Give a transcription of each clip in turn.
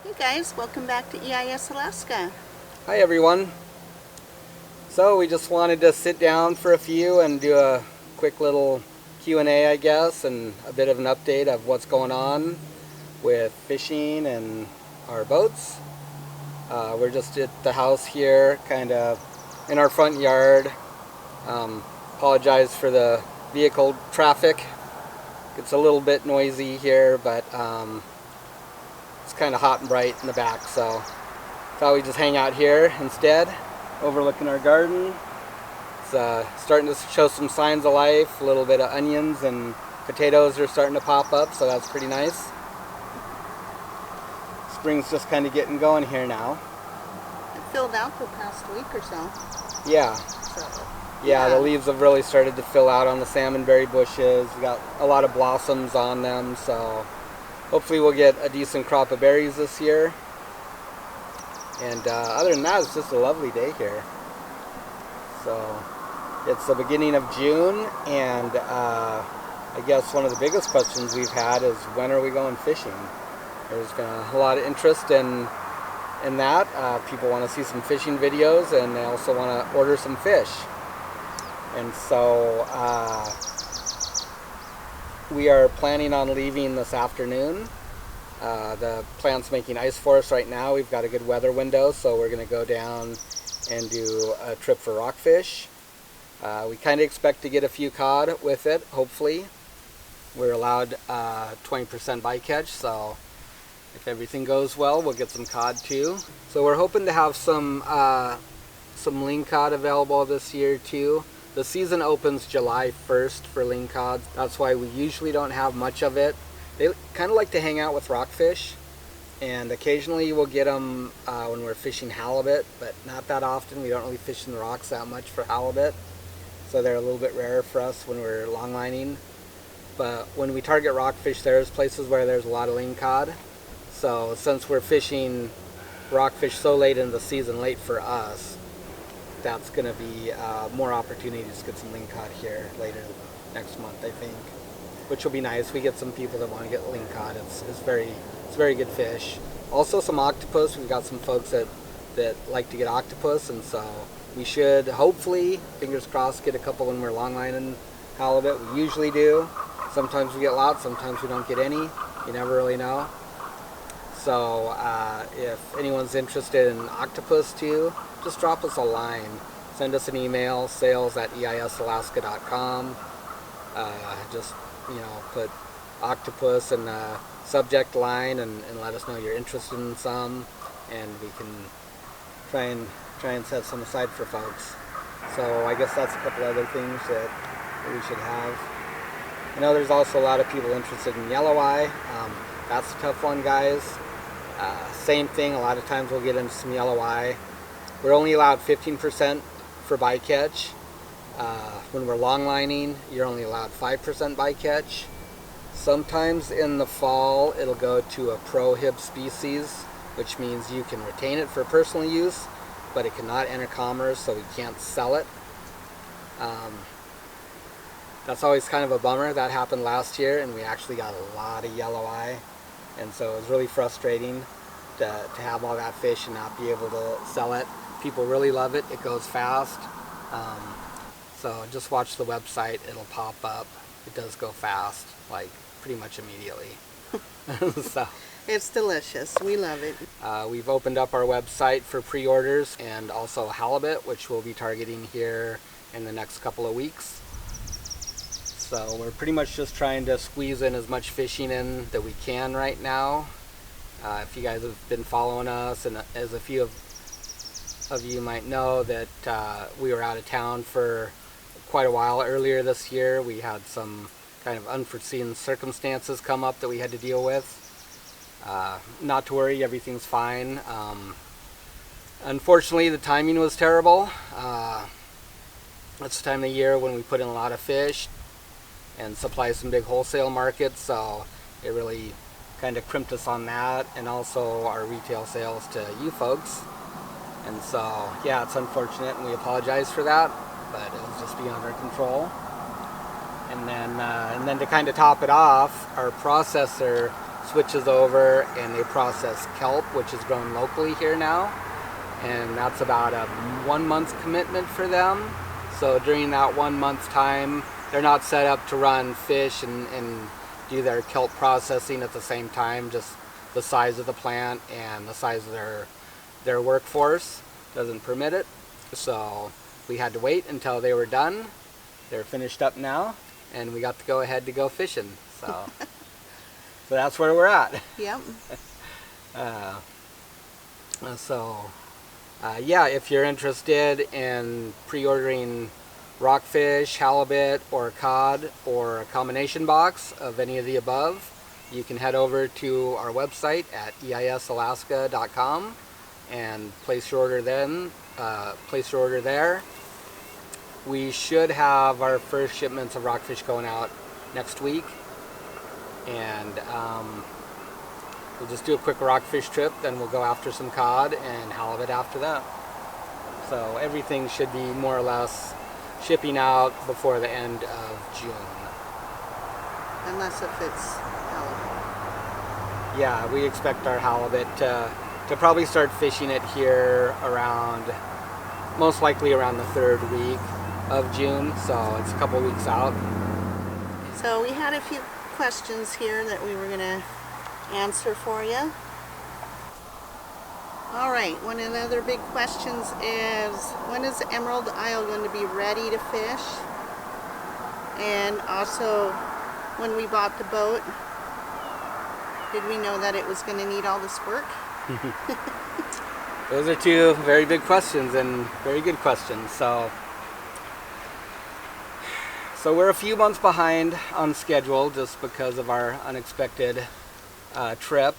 Hey guys, welcome back to EIS Alaska. Hi everyone. So we just wanted to sit down for a few and do a quick little Q&A, I guess, and a bit of an update of what's going on with fishing and our boats. We're just at the house here, kind of in our front yard. Apologize for the vehicle traffic. It's a little bit noisy here, but it's kind of hot and bright in the back, so thought we'd just hang out here instead, overlooking our garden. It's starting to show some signs of life. A little bit of onions and potatoes are starting to pop up, so that's pretty nice. Spring's just kind of getting going here now. It filled out the past week or so. Yeah. Yeah, the leaves have really started to fill out on the salmonberry bushes. We got a lot of blossoms on them, so hopefully we'll get a decent crop of berries this year. And other than that, it's just a lovely day here. So it's the beginning of June, and I guess one of the biggest questions we've had is, when are we going fishing? There's been a lot of interest in that. People want to see some fishing videos, and they also want to order some fish. And so we are planning on leaving this afternoon. The plant's making ice for us right now. We've got a good weather window, so we're going to go down and do a trip for rockfish. We kind of expect to get a few cod with it, hopefully. We're allowed 20% bycatch, so if everything goes well, we'll get some cod too. So we're hoping to have some lingcod available this year too. The season opens July 1st for lingcod. That's why we usually don't have much of it. They kind of like to hang out with rockfish, and occasionally we'll get them when we're fishing halibut, but not that often. We don't really fish in the rocks that much for halibut, so they're a little bit rarer for us when we're longlining. But when we target rockfish, there's places where there's a lot of lingcod. So since we're fishing rockfish so late in the season, late for us, that's going to be more opportunities to get some lingcod here later next month, I think, which will be nice. We get some people that want to get lingcod. It's very good fish. Also some octopus. We've got some folks that like to get octopus, and so we should hopefully, fingers crossed, get a couple when we're longlining halibut. We usually do. Sometimes we get lots, sometimes we don't get any. You never really know. So if anyone's interested in octopus too, just drop us a line. Send us an email, sales@eisalaska.com. Just, put octopus in the subject line and let us know you're interested in some, and we can try and set some aside for folks. So I guess that's a couple other things that we should have. I know there's also a lot of people interested in yellow eye. That's a tough one, guys. Same thing, a lot of times we'll get into some yellow eye. We're only allowed 15% for bycatch. When we're longlining, you're only allowed 5% bycatch. Sometimes in the fall, it'll go to a prohib species, which means you can retain it for personal use, but it cannot enter commerce, so we can't sell it. That's always kind of a bummer. That happened last year, and we actually got a lot of yellow eye, and so it was really frustrating to have all that fish and not be able to sell it. People really love it. It goes fast. So just watch the website. It'll pop up. It does go fast, like pretty much immediately. So It's delicious. We love it. we've opened up our website for pre-orders, and also halibut, which we'll be targeting here in the next couple of weeks. So we're pretty much just trying to squeeze in as much fishing in that we can right now. If you guys have been following us, and as a few of you might know, that we were out of town for quite a while earlier this year. We had some kind of unforeseen circumstances come up that we had to deal with. Not to worry, everything's fine. Unfortunately, the timing was terrible. It's the time of the year when we put in a lot of fish and supply some big wholesale markets, so it really kind of crimped us on that, and also our retail sales to you folks. And so, yeah, it's unfortunate, and we apologize for that, but it was just beyond our control. And then to kind of top it off, our processor switches over and they process kelp, which is grown locally here now. And that's about a 1 month commitment for them. So during that 1 month time, they're not set up to run fish and do their kelp processing at the same time. Just the size of the plant and the size of their workforce doesn't permit it. So we had to wait until they were done. They're finished up now, and we got to go ahead to go fishing. So, so that's where we're at. Yep. Yeah, if you're interested in pre-ordering rockfish, halibut, or cod, or a combination box of any of the above, you can head over to our website at eisalaska.com and place your order there. We should have our first shipments of rockfish going out next week, and we'll just do a quick rockfish trip, then we'll go after some cod and halibut after that. So everything should be more or less shipping out before the end of June. Unless if it's halibut. Yeah, we expect our halibut to probably start fishing it here around, most likely around the 3rd week of June, so it's a couple weeks out. So we had a few questions here that we were going to answer for you. All right, one of the other big questions is, when is Emerald Isle going to be ready to fish? And also, when we bought the boat, did we know that it was going to need all this work? Those are two very big questions and very good questions. So we're a few months behind on schedule just because of our unexpected trip.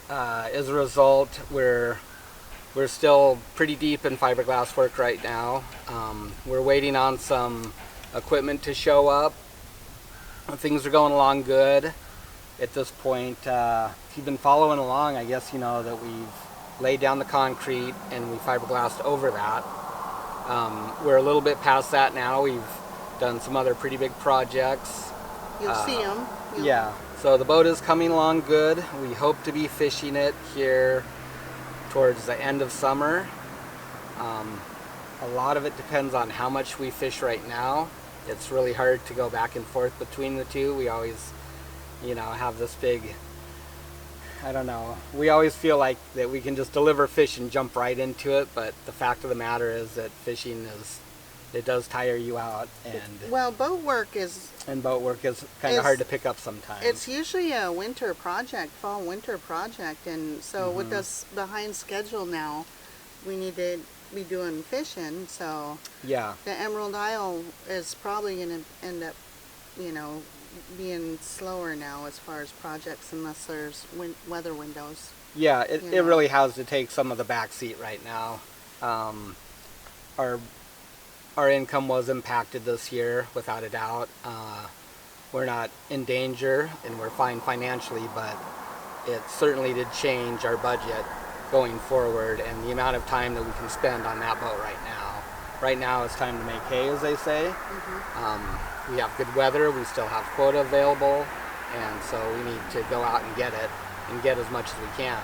As a result, we're still pretty deep in fiberglass work right now. We're waiting on some equipment to show up. Things are going along good at this point. If you've been following along, I guess you know that we've laid down the concrete and we fiberglassed over that. We're a little bit past that now. We've done some other pretty big projects. You'll see them. Yeah, so the boat is coming along good. We hope to be fishing it here towards the end of summer. A lot of it depends on how much we fish right now. It's really hard to go back and forth between the two. We always, have this big, I don't know, we always feel like that we can just deliver fish and jump right into it, but the fact of the matter is that fishing it does tire you out, and boat work is kind of hard to pick up sometimes. It's usually a fall winter project, and so with us behind schedule now, we need to be doing fishing. So yeah, the Emerald Isle is probably going to end up, being slower now as far as projects, unless there's weather windows. Yeah, it really has to take some of the back seat right now. Our income was impacted this year, without a doubt. We're not in danger, and we're fine financially, but it certainly did change our budget going forward and the amount of time that we can spend on that boat right now. Right now it's time to make hay, as they say. We have good weather, we still have quota available, and so we need to go out and get it, and get as much as we can,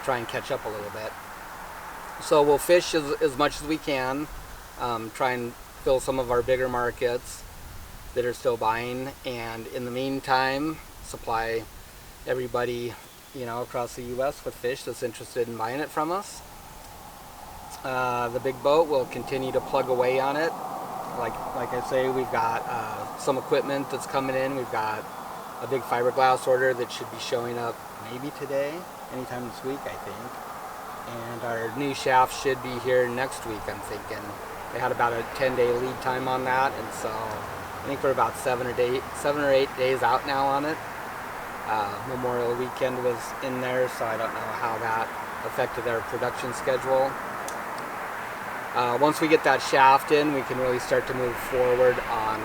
try and catch up a little bit. So we'll fish as much as we can, try and fill some of our bigger markets that are still buying, and in the meantime supply everybody across the U.S. with fish that's interested in buying it from us. The big boat will continue to plug away on it. Like I say, we've got some equipment that's coming in. We've got a big fiberglass order that should be showing up maybe today, anytime this week, I think. And our new shaft should be here next week, I'm thinking. They had about a 10-day lead time on that, and so I think we're about 7 or 8 days out now on it. Memorial weekend was in there, so I don't know how that affected our production schedule. Once we get that shaft in, we can really start to move forward on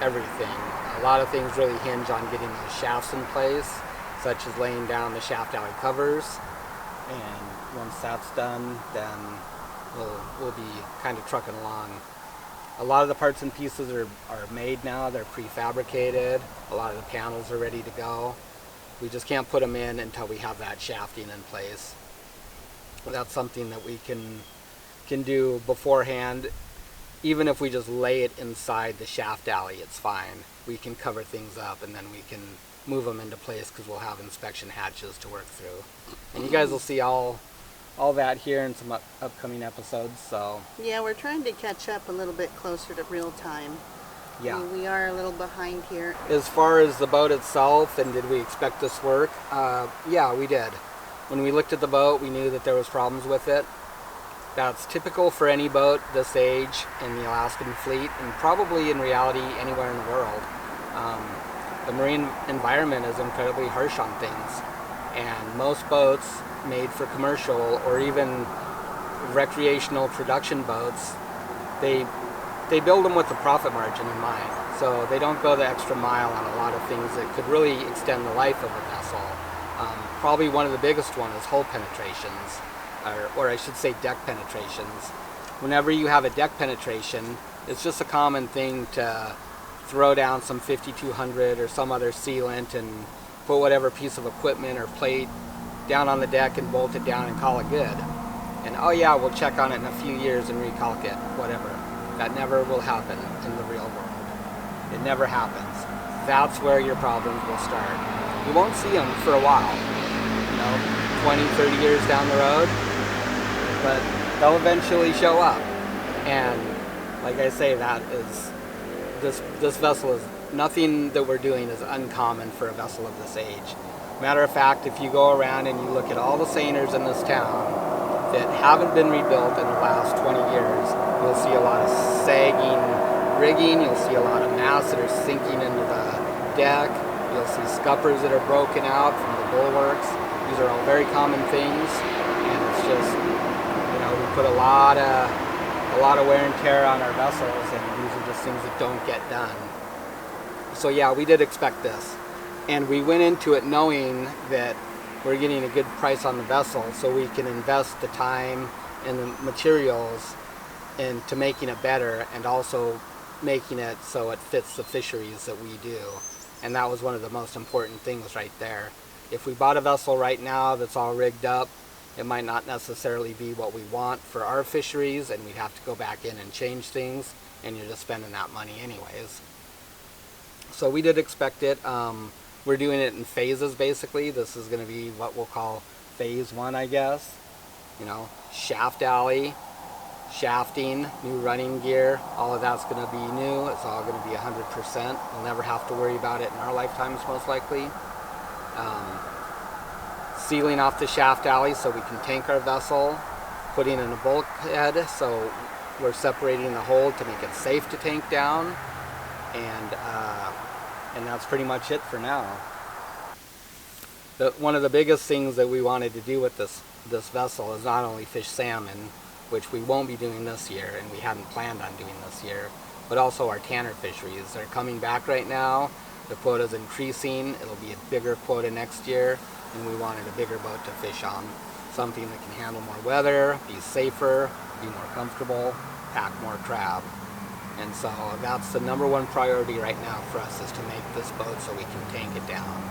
everything. A lot of things really hinge on getting those shafts in place, such as laying down the shaft alley covers. And once that's done, then we'll be kind of trucking along. A lot of the parts and pieces are made now. They're prefabricated. A lot of the panels are ready to go. We just can't put them in until we have that shafting in place. That's something that we can do beforehand. Even if we just lay it inside the shaft alley, it's fine. We can cover things up and then we can move them into place because we'll have inspection hatches to work through. And you guys will see all that here in some upcoming episodes. So Yeah, we're trying to catch up a little bit closer to real time. yeah. We are a little behind here. As far as the boat itself and did we expect this work, yeah, we did. When we looked at the boat, we knew that there was problems with it. That's typical for any boat this age in the Alaskan fleet, and probably in reality anywhere in the world. The marine environment is incredibly harsh on things, and most boats made for commercial or even recreational production boats, they build them with the profit margin in mind. So they don't go the extra mile on a lot of things that could really extend the life of a vessel. Probably one of the biggest one is hull penetrations, or I should say deck penetrations. Whenever you have a deck penetration, it's just a common thing to throw down some 5200 or some other sealant and put whatever piece of equipment or plate down on the deck and bolt it down and call it good. And oh yeah, we'll check on it in a few years and recalc it, whatever. That never will happen in the real world. It never happens. That's where your problems will start. You won't see them for a while, 20, 30 years down the road, but they'll eventually show up. And like I say, that is, this vessel is, nothing that we're doing is uncommon for a vessel of this age. Matter of fact, if you go around and you look at all the seiners in this town that haven't been rebuilt in the last 20 years, you'll see a lot of sagging rigging, you'll see a lot of masts that are sinking into the deck, you'll see scuppers that are broken out from the bulwarks. These are all very common things, and it's just, we put a lot of wear and tear on our vessels, and these are just things that don't get done. So yeah, we did expect this, and we went into it knowing that we're getting a good price on the vessel, so we can invest the time and the materials into making it better, and also making it so it fits the fisheries that we do. And that was one of the most important things right there. If we bought a vessel right now that's all rigged up, it might not necessarily be what we want for our fisheries, and we'd have to go back in and change things, and you're just spending that money anyways. So we did expect it. We're doing it in phases basically. This is going to be what we'll call phase 1, I guess. Shaft alley, shafting, new running gear, all of that's going to be new. It's all going to be 100%. We'll never have to worry about it in our lifetimes, most likely. Sealing off the shaft alley so we can tank our vessel, putting in a bulkhead so we're separating the hold to make it safe to tank down, and that's pretty much it for now. One of the biggest things that we wanted to do with this vessel is not only fish salmon, which we won't be doing this year and we hadn't planned on doing this year, but also our tanner fisheries. They're coming back right now. The quota's increasing. It'll be a bigger quota next year, and we wanted a bigger boat to fish on. Something that can handle more weather, be safer, be more comfortable, pack more crab. And so that's the #1 priority right now for us, is to make this boat so we can tank it down.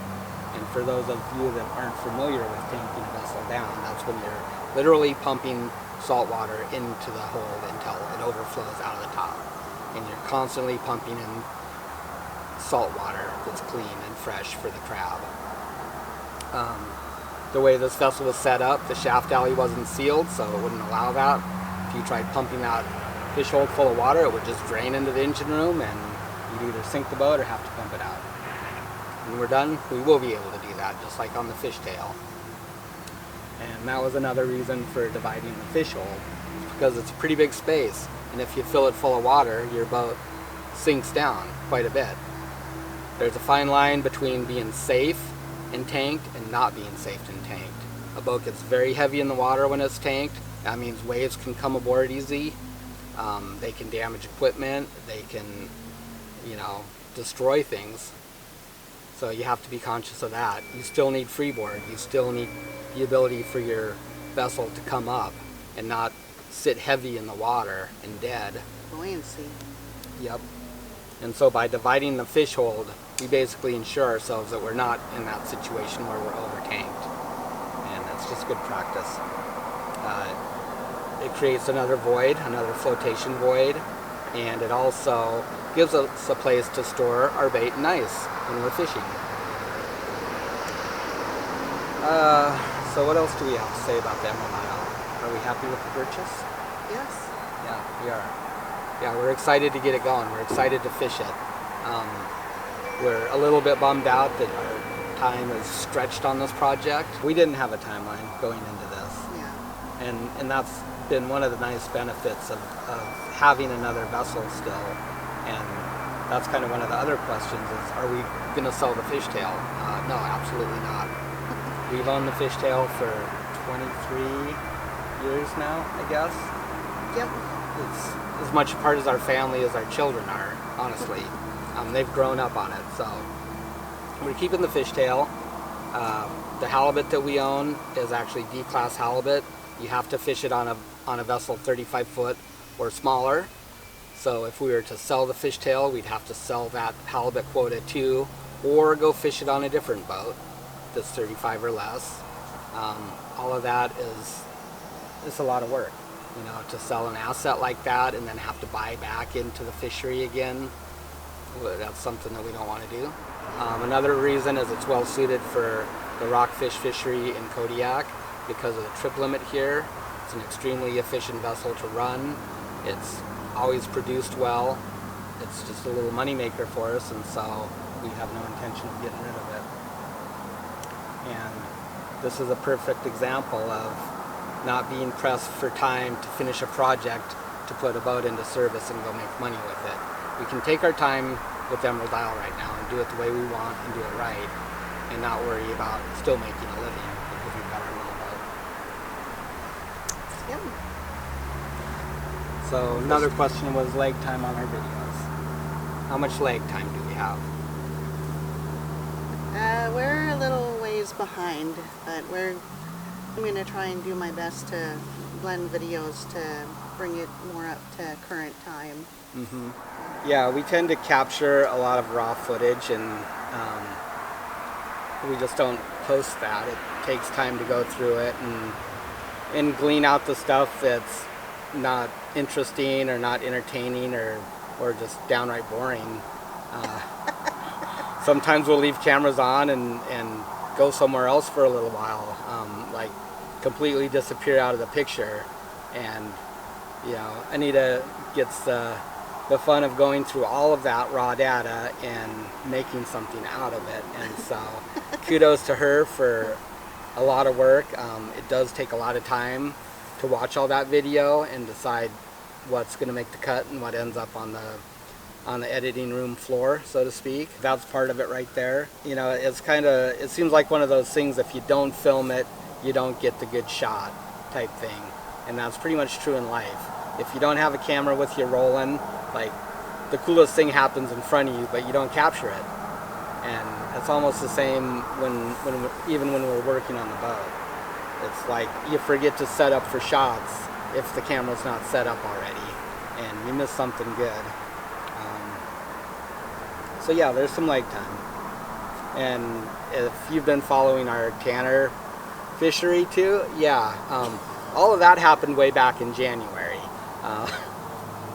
And for those of you that aren't familiar with tanking a vessel down, that's when you're literally pumping salt water into the hold until it overflows out of the top. And you're constantly pumping in salt water that's clean and fresh for the crab. The way this vessel was set up, the shaft alley wasn't sealed, so it wouldn't allow that. If you tried pumping that fish hold full of water, it would just drain into the engine room, and you'd either sink the boat or have to pump it out. When we're done, we will be able to do that, just like on the fishtail. And that was another reason for dividing the fish hold, because it's a pretty big space, and if you fill it full of water, your boat sinks down quite a bit. There's a fine line between being safe and tanked and not being safe and tanked. A boat gets very heavy in the water when it's tanked. That means waves can come aboard easy. They can damage equipment. They can, destroy things. So you have to be conscious of that. You still need freeboard. You still need the ability for your vessel to come up and not sit heavy in the water and dead. Buoyancy. Yep. And so by dividing the fish hold we basically ensure ourselves that we're not in that situation where we're over tanked, and it's just good practice. It creates another void, another flotation void, and it also gives us a place to store our bait and ice when we're fishing. So what else do we have to say about the Emerald Isle? Are we happy with the purchase? Yes. Yeah, we are. Yeah, we're excited to get it going. We're excited to fish it. We're a little bit bummed out that our time is stretched on this project. We didn't have a timeline going into this. Yeah. And that's been one of the nice benefits of having another vessel still. And that's kind of one of the other questions is, are we going to sell the fishtail? No, absolutely not. We've owned the fishtail for 23 years now, I guess. Yep. It's as much a part of our family as our children are, honestly. They've grown up on it, so we're keeping the fishtail. The halibut that we own is actually D-class halibut. You have to fish it on a vessel 35 foot or smaller. So if we were to sell the fishtail, we'd have to sell that halibut quota too, or go fish it on a different boat that's 35 or less. All of that is a lot of work, you know, to sell an asset like that and then have to buy back into the fishery again. Well, that's something that we don't want to do. Another reason is it's well suited for the rockfish fishery in Kodiak because of the trip limit here. It's an extremely efficient vessel to run. It's always produced well. It's just a little money maker for us, and so we have no intention of getting rid of it. And this is a perfect example of not being pressed for time to finish a project to put a boat into service and go make money with it. We can take our time with Emerald Isle right now and do it the way we want and do it right and not worry about still making a living because we've got our little boat. Yep. So another question was lag time on our videos. How much lag time do we have? We're a little ways behind, but I'm going to try and do my best to blend videos to bring it more up to current time. Mm-hmm. Yeah, we tend to capture a lot of raw footage, and we just don't post that. It takes time to go through it and glean out the stuff that's not interesting or not entertaining or just downright boring. Sometimes we'll leave cameras on and go somewhere else for a little while, like completely disappear out of the picture. And you know, Anita gets the fun of going through all of that raw data and making something out of it. And so kudos to her for a lot of work. It does take a lot of time to watch all that video and decide what's going to make the cut and what ends up on the editing room floor, so to speak. That's part of it right there. You know, it seems like one of those things, if you don't film it, you don't get the good shot type thing. And that's pretty much true in life. If you don't have a camera with you rolling, like, the coolest thing happens in front of you, but you don't capture it. And it's almost the same even when we're working on the boat. It's like you forget to set up for shots if the camera's not set up already, and you miss something good. So yeah, there's some lag time. And if you've been following our Tanner fishery too, yeah, all of that happened way back in January.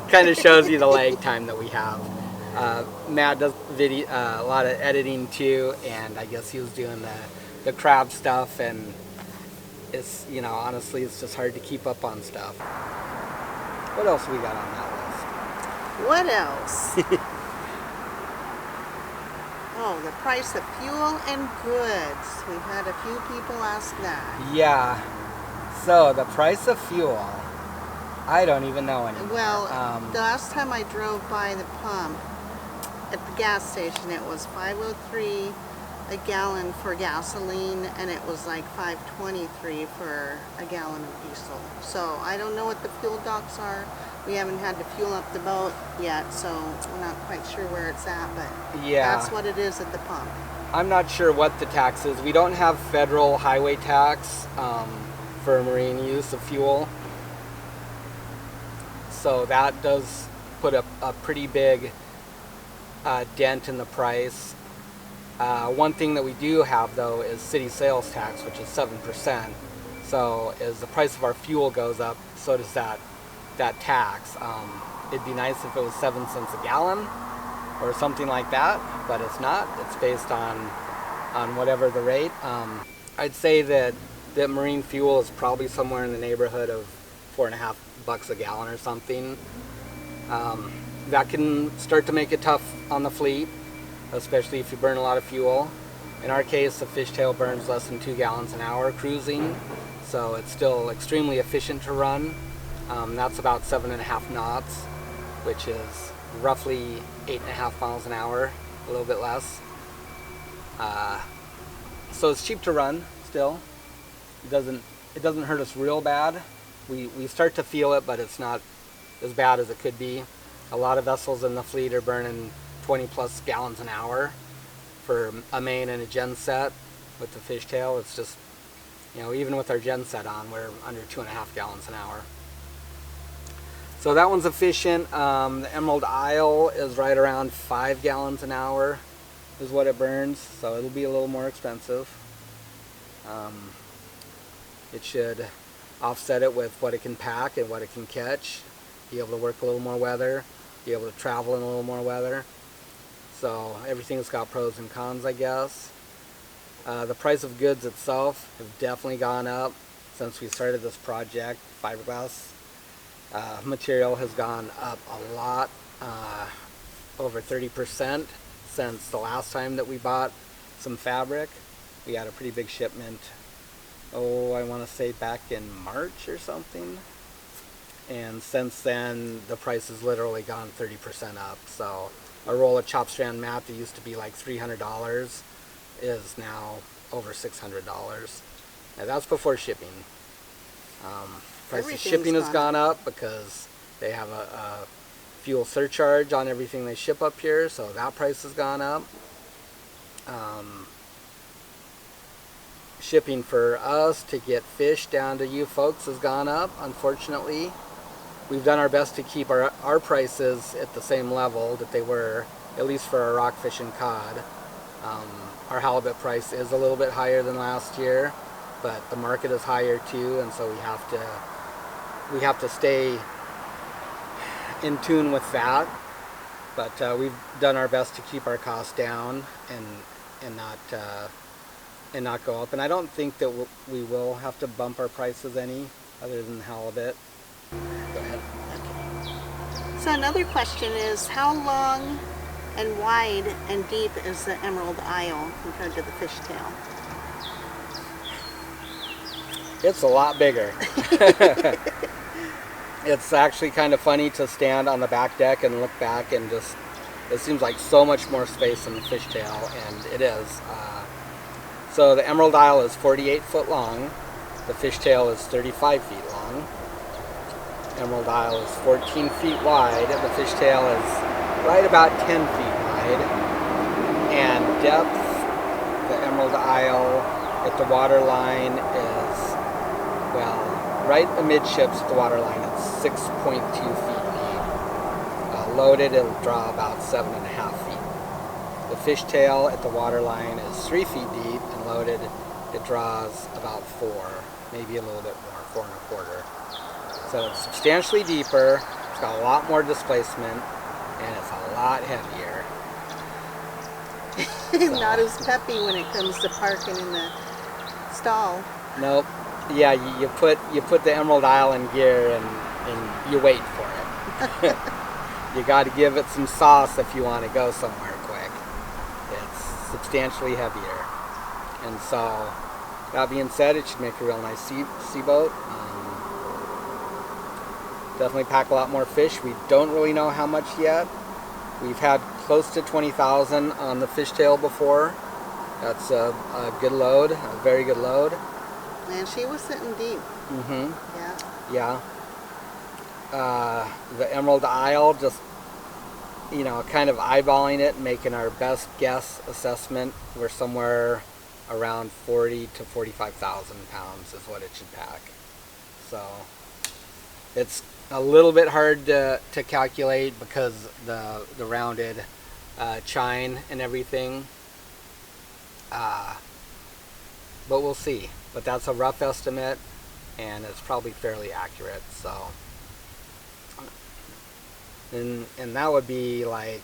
Kind of shows you the lag time that we have. Matt does video, a lot of editing too, and I guess he was doing the crab stuff, and it's, you know, honestly, it's just hard to keep up on stuff. What else we got on that list? What else? Oh, the price of fuel and goods. We've had a few people ask that. Yeah. So the price of fuel, I don't even know anymore. Well, the last time I drove by the pump at the gas station, it was $5.03 a gallon for gasoline, and it was like $5.23 for a gallon of diesel. So I don't know what the fuel docs are. We haven't had to fuel up the boat yet, so we're not quite sure where it's at, but yeah, that's what it is at the pump. I'm not sure what the tax is. We don't have federal highway tax for marine use of fuel. So that does put a pretty big dent in the price. One thing that we do have though is city sales tax, which is 7%. So as the price of our fuel goes up, so does that tax. It'd be nice if it was 7 cents a gallon or something like that, but it's not. It's based on whatever the rate. I'd say that marine fuel is probably somewhere in the neighborhood of $4.50 a gallon or something. That can start to make it tough on the fleet, especially if you burn a lot of fuel. In our case, the fishtail burns less than 2 gallons an hour cruising, so it's still extremely efficient to run. That's about 7.5 knots, which is roughly 8.5 miles an hour, a little bit less. So it's cheap to run still. It doesn't hurt us real bad. We start to feel it, but it's not as bad as it could be. A lot of vessels in the fleet are burning 20 plus gallons an hour for a main and a gen set. With the fishtail, it's just, even with our gen set on, we're under 2.5 gallons an hour. So that one's efficient. The Emerald Isle is right around 5 gallons an hour is what it burns, so it'll be a little more expensive. It should offset it with what it can pack and what it can catch, be able to work a little more weather, be able to travel in a little more weather. So everything's got pros and cons, I guess. The price of goods itself have definitely gone up since we started this project. Fiberglass material has gone up a lot, over 30% since the last time that we bought some fabric. We had a pretty big shipment, I want to say back in March or something. And since then, the price has literally gone 30% up. So a roll of chop strand mat that used to be like $300 is now over $600. Now that's before shipping. Price of shipping has gone up because they have a fuel surcharge on everything they ship up here, so that price has gone up. Shipping for us to get fish down to you folks has gone up, unfortunately. We've done our best to keep our prices at the same level that they were, at least for our rockfish and cod. Our halibut price is a little bit higher than last year, but the market is higher too, and so we have to stay in tune with that. But we've done our best to keep our costs down and not go up. And I don't think that we will have to bump our prices any, other than halibut. Go ahead. Okay. So another question is, how long and wide and deep is the Emerald Isle compared to the fishtail? It's a lot bigger. It's actually kind of funny to stand on the back deck and look back and just, it seems like so much more space in the fishtail, and it is. So the Emerald Isle is 48 foot long. The fishtail is 35 feet long. Emerald Isle is 14 feet wide. The fishtail is right about 10 feet wide. And depth, the Emerald Isle at the water line is, well, right amidships at the water line, it's 6.2 feet deep. Loaded, it'll draw about 7.5 feet. The fishtail at the water line is 3 feet deep, and loaded, it draws about 4, maybe a little bit more, 4.25. So it's substantially deeper, it's got a lot more displacement, and it's a lot heavier. Not as peppy when it comes to parking in the stall. Nope. Yeah, you put the Emerald Isle in gear and you wait for it. You got to give it some sauce if you want to go somewhere quick. It's substantially heavier. And so, that being said, it should make a real nice seaboat. Definitely pack a lot more fish. We don't really know how much yet. We've had close to 20,000 on the fishtail before. That's a good load, a very good load. And she was sitting deep. Mm-hmm. Yeah. Yeah. The Emerald Isle, just, kind of eyeballing it, making our best guess assessment, we're somewhere around 40 to 45,000 pounds is what it should pack. So it's a little bit hard to calculate because the rounded chine and everything. But we'll see. But that's a rough estimate, and it's probably fairly accurate. So, and that would be like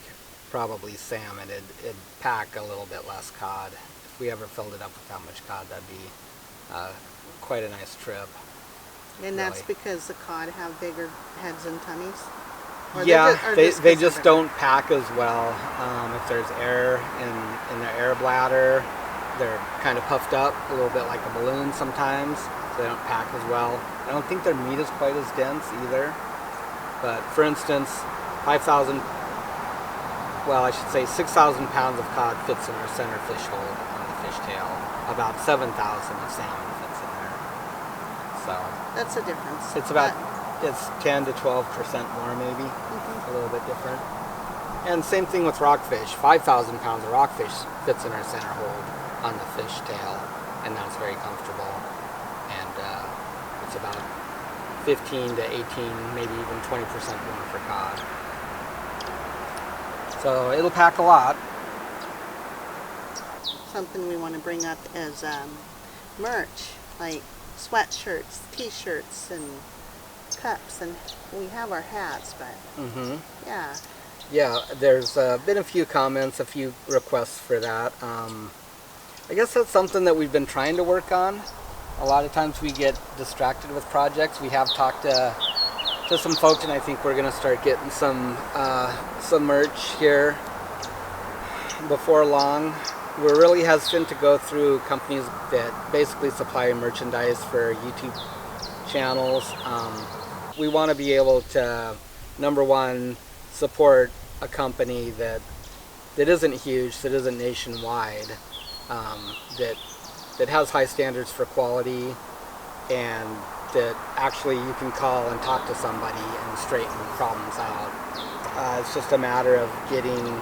probably salmon. It'd pack a little bit less cod. If we ever filled it up with that much cod, that'd be quite a nice trip. And that's because the cod have bigger heads and tummies? Or Yeah, they 'cause just of don't pack as well. If there's air in their air bladder, they're kind of puffed up, a little bit like a balloon sometimes, so they don't pack as well. I don't think their meat is quite as dense either. But for instance, 5,000, well, I should say 6,000 pounds of cod fits in our center fish hold on the fishtail. About 7,000 of salmon fits in there. So That's a difference. it's about, it's 10 to 12% more maybe, a little bit different. And same thing with rockfish. 5,000 pounds of rockfish fits in our center hold on the fish tail, and that's very comfortable. And it's about 15 to 18, maybe even 20% more for cod. So it'll pack a lot. Something we want to bring up is merch, like sweatshirts, t-shirts, and cups, and we have our hats, but yeah. Yeah, there's been a few comments, a few requests for that. I guess that's something that we've been trying to work on. A lot of times we get distracted with projects. We have talked to some folks, and I think we're going to start getting some merch here before long. We're really hesitant to go through companies that basically supply merchandise for YouTube channels. We want to be able to, number one, support a company that isn't huge, that isn't nationwide, that has high standards for quality, and that actually you can call and talk to somebody and straighten problems out. It's just a matter of getting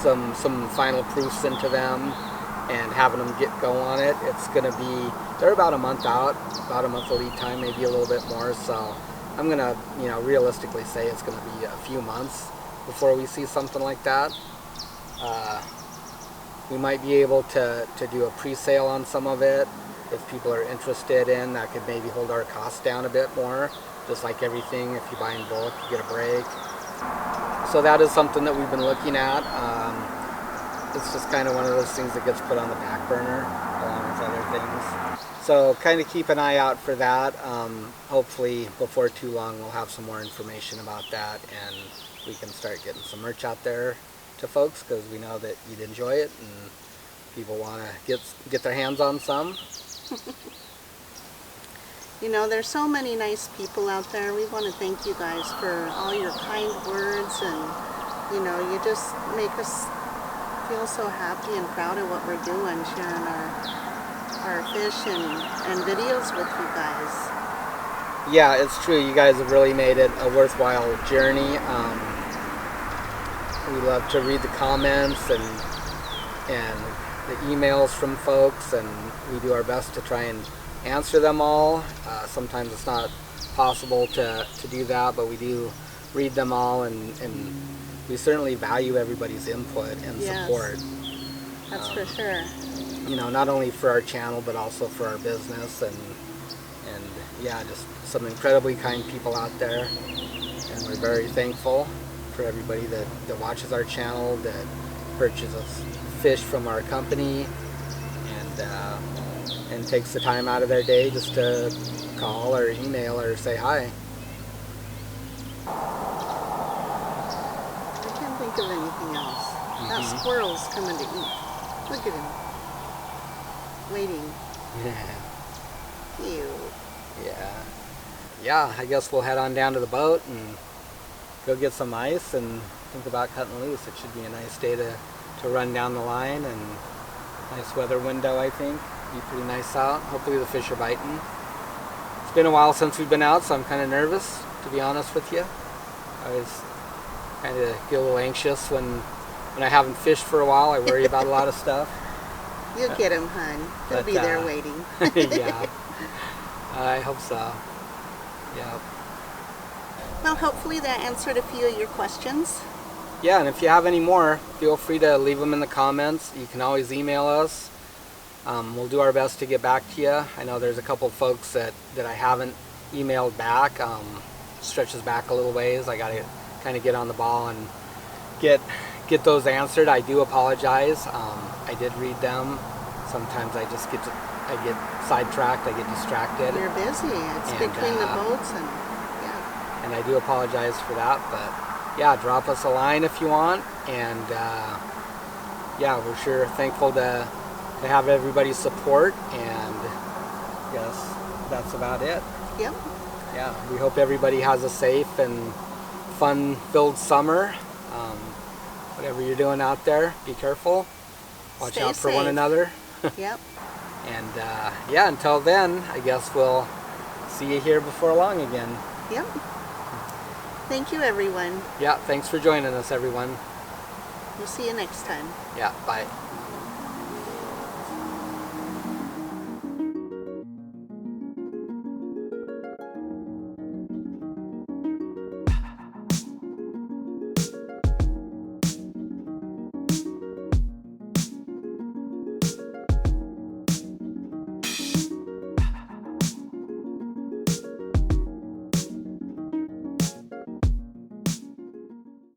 some final proofs into them and having them go on it. It's going to be, they're about a month out, about a month of lead time, maybe a little bit more. So I'm going to, realistically say it's going to be a few months before we see something like that. We might be able to do a pre-sale on some of it. If people are interested in, that could maybe hold our costs down a bit more. Just like everything, if you buy in bulk, you get a break. So that is something that we've been looking at. It's just kind of one of those things that gets put on the back burner along with other things. So kind of keep an eye out for that. Hopefully before too long we'll have some more information about that, and we can start getting some merch out there to folks, because we know that you'd enjoy it and people want to get their hands on some. There's so many nice people out there. We want to thank you guys for all your kind words, and you just make us feel so happy and proud of what we're doing, sharing our fish and videos with you guys. Yeah, it's true. You guys have really made it a worthwhile journey. We love to read the comments and the emails from folks, and we do our best to try and answer them all. Sometimes it's not possible to do that, but we do read them all, and we certainly value everybody's input and support. That's for sure. Not only for our channel, but also for our business, and yeah, just some incredibly kind people out there, and we're very thankful for everybody that watches our channel, that purchases fish from our company, and takes the time out of their day just to call or email or say hi. I can't think of anything else. That squirrel's coming to eat. Look at him. Waiting. Cute. Yeah, I guess we'll head on down to the boat and go get some ice and think about cutting loose. It should be a nice day to run down the line, and nice weather window, I think. Be pretty nice out. Hopefully the fish are biting. It's been a while since we've been out, so I'm kind of nervous, to be honest with you. I always kind of get a little anxious when I haven't fished for a while. I worry about a lot of stuff. You'll get him, hon. He'll be there waiting. Yeah, I hope so. Yeah. Well, hopefully that answered a few of your questions. Yeah, and if you have any more, feel free to leave them in the comments. You can always email us. We'll do our best to get back to you. I know there's a couple folks that I haven't emailed back. Stretches back a little ways. I got to kind of get on the ball and get those answered. I do apologize. I did read them. Sometimes I just get sidetracked. I get distracted. You're busy. It's And, between the boats and yeah. And I do apologize for that, but yeah, drop us a line if you want, and yeah, we're sure thankful to have everybody's support, and I guess that's about it. Yep. Yeah, we hope everybody has a safe and fun-filled summer. Whatever you're doing out there, be careful. Watch Stay out for one safe. another. Yep. And yeah, until then, I guess we'll see you here before long again. Yep. Thank you, everyone. Yeah, thanks for joining us, everyone. We'll see you next time. Yeah, bye.